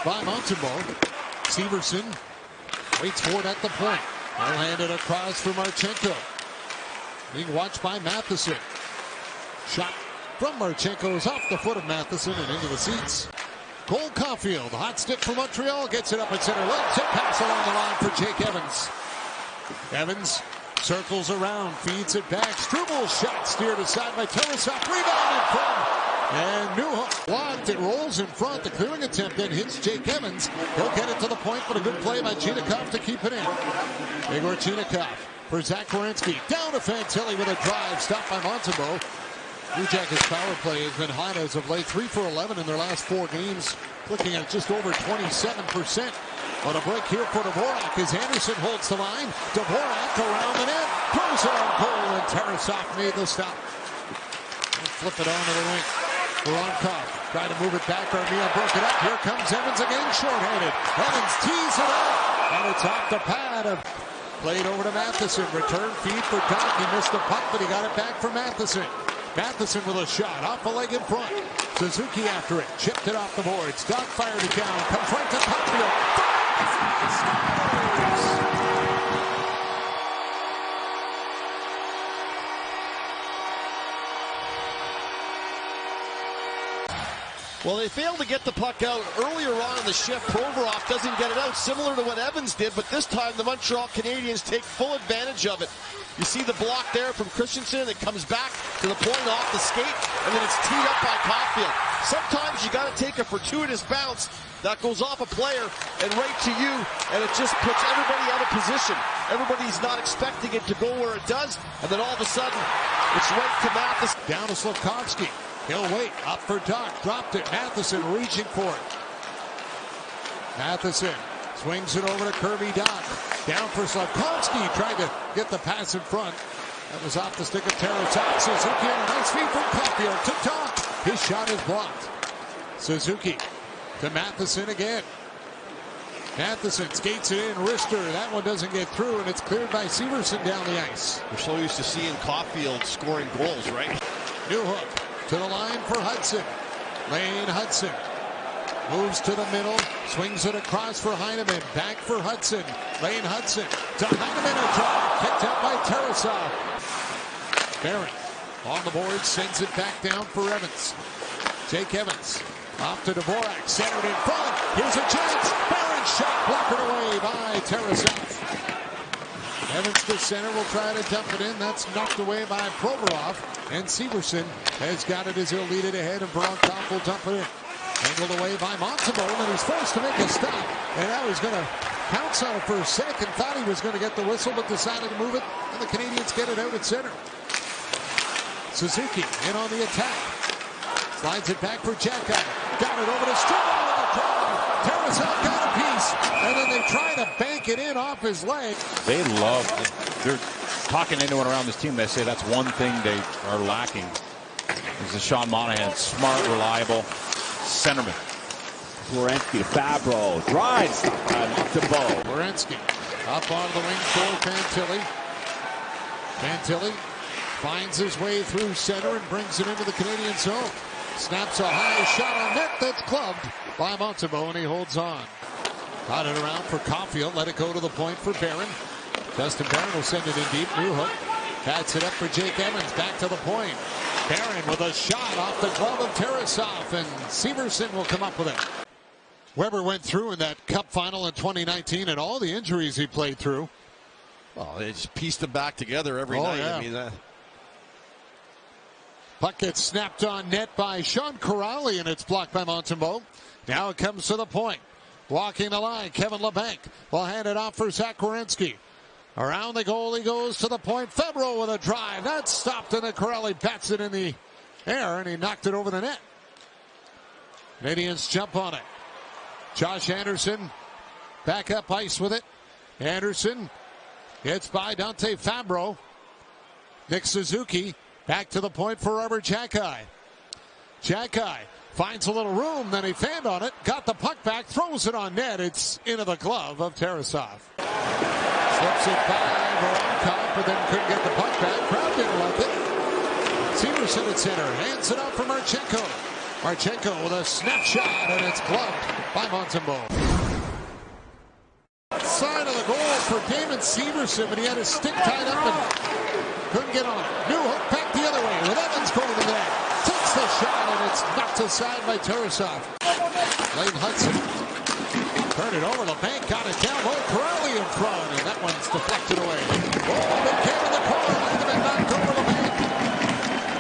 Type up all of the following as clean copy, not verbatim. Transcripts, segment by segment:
by Montembeault. Severson waits for it at the point. He'll hand it across for Marchenko. Being watched by Matheson. Shot from Marchenko is off the foot of Matheson and into the seats. Cole Caulfield, hot stick for Montreal, gets it up at center. Left tip pass along the line for Jake Evans. Evans circles around, feeds it back. Struvel's shot steered aside by Tarasov. Rebound in front. And Newhook blocked. It rolls in front. The clearing attempt then hits Jake Evans. He'll get it to the point, but a good play by Chinakhov to keep it in. Igor Chinakhov for Zach Werenski. Down to Fantilli with a drive. Stopped by Montembeault. Blue Jackets power play has been hot as of late. 3 for 11 in their last 4 games. Clicking at just over 27%. On a break here for Dvorak as Anderson holds the line. Dvorak around the net. Throws it on goal, and Tarasov made the stop. Flip it onto the wing. Voronkov tried to move it back. Armia broke it up. Here comes Evans again, shorthanded. Evans tees it up, and it's off the pad. Played over to Matheson. Return feed for Doc. He missed the puck, but he got it back for Matheson. Matheson with a shot off the leg in front. Suzuki after it. Chipped it off the boards. Doc fired it down. Comes right to Caulfield. Well, they failed to get the puck out earlier on in the shift. Provorov doesn't get it out, similar to what Evans did, but this time the Montreal Canadiens take full advantage of it. You see the block there from Christensen. It comes back to the point off the skate, and then it's teed up by Caulfield. Sometimes you got to take a fortuitous bounce that goes off a player and right to you, and it just puts everybody out of position. Everybody's not expecting it to go where it does, and then all of a sudden, it's right to Matheson. Down to Slavkovsky. He'll wait. Up for Doc. Dropped it. Matheson reaching for it. Matheson swings it over to Kirby Doc. Down for Slavkovsky. Tried to get the pass in front. That was off the stick of Tarasov. Suzuki on a nice feed from Caulfield to Doc. His shot is blocked. Suzuki to Matheson again. Matheson skates it in. Rister. That one doesn't get through, and it's cleared by Severson down the ice. We're so used to seeing Caulfield scoring goals, right? Newhook to the line for Hudson. Lane Hudson moves to the middle, swings it across for Heineman. Back for Hudson. Lane Hudson to Heineman. A draw picked up by Tarasov. Barron on the board, sends it back down for Evans. Jake Evans off to Dvorak, centered in front. Here's a chance. Barron shot blocked away by Tarasov. Evans to center will try to dump it in. That's knocked away by Provorov. And Severson has got it as he'll lead it ahead, and Voronkov will dump it in. Angled away by Montembeault, and he's forced to make a stop. And now he's going to pounce on it for a second. Thought he was going to get the whistle, but decided to move it. And the Canadiens get it out at center. Suzuki in on the attack. Slides it back for Jacka. Got it over to Struble with a drive. Tarasov got a piece, and then they try to bank it in off his leg. They love it. They're talking to anyone around this team. They say that's one thing they are lacking. Is the Sean Monahan, smart, reliable centerman. Werenski to Fabro. Drives Montembeault. Werenski up on the wing for Fantilli. Fantilli finds his way through center and brings it into the Canadian zone. Snaps a high shot on net that's gloved by Montembeault, and he holds on. Got it around for Caulfield. Let it go to the point for Barron. Dustin Barron will send it in deep. Newhook bats it up for Jake Evans. Back to the point. Barron with a shot off the glove of Tarasov, and Severson will come up with it. Weber went through in that Cup final in 2019, and all the injuries he played through. Well, they just pieced them back together every night. Yeah. I mean, Puck gets snapped on net by Sean Corrali, and it's blocked by Montembeault. Now it comes to the point. Walking the line, Kevin LeBanc will hand it off for Zach Werenski. Around the goal he goes to the point. Febro with a drive. That's stopped, and then Corrali bats it in the air, and he knocked it over the net. Canadiens jump on it. Josh Anderson back up ice with it. Anderson gets by Dante Fabro. Nick Suzuki back to the point for Robert Jacki. Jacki finds a little room, then he fanned on it, got the puck back, throws it on net. It's into the glove of Tarasov. Slips it by Voronkov, but then couldn't get the puck back. Crowd didn't like it. Severson at center, hands it up for Marchenko. Marchenko with a snapshot, and it's gloved by Montembeault. Side of the goal for Damon Severson, but he had his stick tied up and couldn't get on it. New hook back the other way with Evans going to the net. Takes the shot, and it's knocked aside by Tarasov. Lane Hudson turned it over the bank, got it down low. Corrali in front, and that one's deflected away. Oh, they came in the corner, and it knocked over the bank.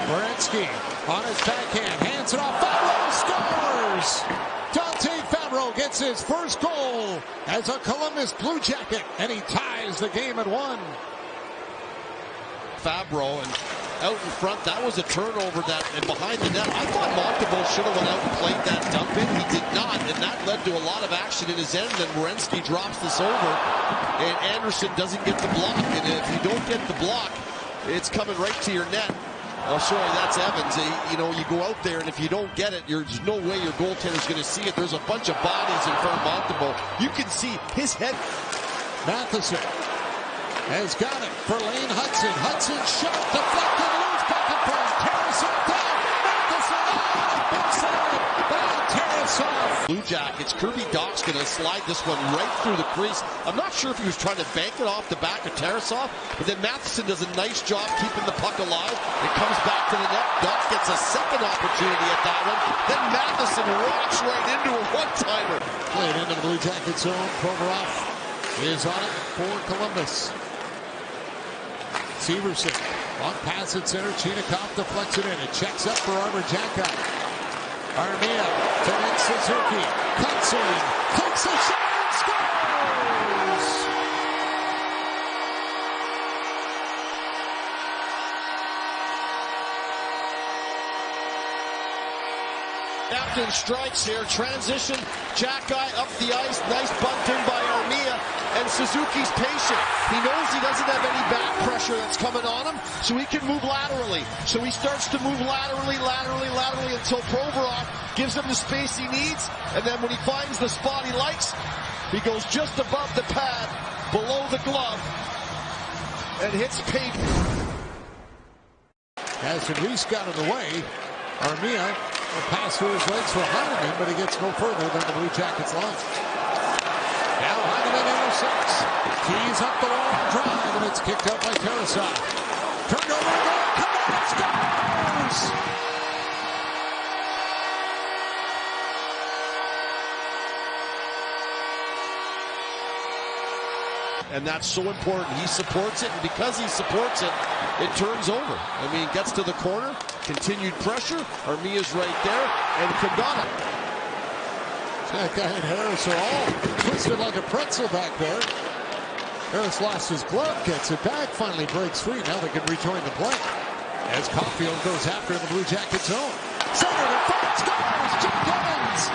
Werenski on his backhand, hands it off. Fabro scores! Dante Fabro gets his first goal as a Columbus Blue Jacket, and he ties the game at 1. Fabro, and out in front, that was a turnover and behind the net. I thought Montembeault should have went out and played that dump in. He did not, and that led to a lot of action in his end. Then Werenski drops this over, and Anderson doesn't get the block. And if you don't get the block, it's coming right to your net. Oh, sorry, that's Evans. You know, you go out there, and if you don't get it, there's no way your goaltender's going to see it. There's a bunch of bodies in front of Montembeault. You can see his head. Matheson has got it for Lane Hudson. Hudson shot, deflected, loose, back in front. Tarasov down. Matheson on, big save by Tarasov. Blue Jackets, Kirby Dach's going to slide this one right through the crease. I'm not sure if he was trying to bank it off the back of Tarasov, but then Matheson does a nice job keeping the puck alive. It comes back to the net. Dach gets a second opportunity at that one. Then Matheson walks right into a one-timer. Played into the Blue Jacket zone. Provorov is on it for Columbus. Severson, long pass at center. Chinakhov deflects it in. It checks up for Arber Xhekaj. Armia to Nick Suzuki. Cuts in. Takes a shot and scores! Captain strikes here. Transition. Xhekaj up the ice. Nice bunt in by Armia. And Suzuki's patient. He knows he doesn't have any back pressure that's coming on him, so he can move laterally. So he starts to move laterally until Provorov gives him the space he needs. And then when he finds the spot he likes, he goes just above the pad, below the glove, and hits paper. As Reese got in the way, Armia will pass through his legs for Heineman, but he gets no further than the Blue Jackets line. Now Heineman intercepts. Tees up the long drive, and it's kicked up by Tarasov. Turned over the goal. Come on, scores! And that's so important. He supports it, and because he supports it, it turns over. I mean, gets to the corner, continued pressure. Armia's right there, and Condana. That guy and Harris are all twisted like a pretzel back there. Harris lost his glove, gets it back, finally breaks free. Now they can rejoin the play. As Caulfield goes after the Blue Jacket zone. Center to front, scores! Jack Evans!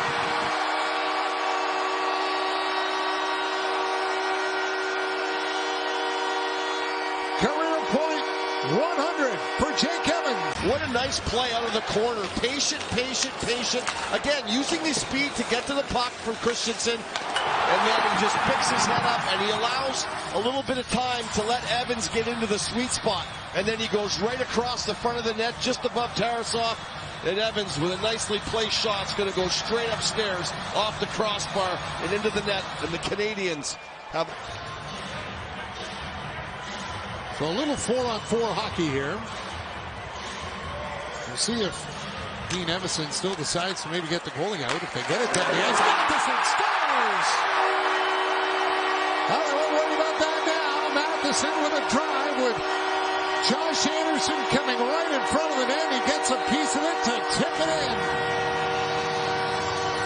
Career point 100 for Jake Evans. What a nice play out of the corner. Patient. Again, using his speed to get to the puck from Christensen. And then he just picks his head up, and he allows a little bit of time to let Evans get into the sweet spot. And then he goes right across the front of the net, just above Tarasov. And Evans, with a nicely placed shot, is going to go straight upstairs, off the crossbar, and into the net. And the Canadiens have... So a little 4-on-4 hockey here. We'll see if Dean Evason still decides to maybe get the goalie out. If they get it, then he has Matheson scores! I don't worry about that now. Matheson with a drive with Josh Anderson coming right in front of the net. He gets a piece of it to tip it in.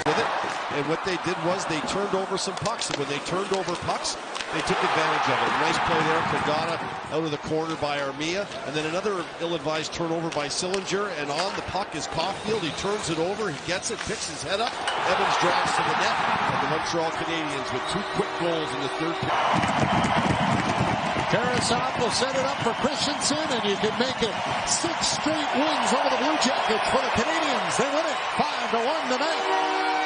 With it, and what they did was they turned over some pucks. And when they turned over pucks, they took advantage of it. Nice play there. Condana out of the corner by Armia. And then another ill-advised turnover by Sillinger. And on the puck is Caulfield. He turns it over. He gets it, picks his head up. Evans drives to the net. And the Montreal Canadiens with 2 quick goals in the third period. Tarasov will set it up for Christensen, and you can make it 6 straight wins over the Blue Jackets for the Canadiens. They win it 5-1 tonight.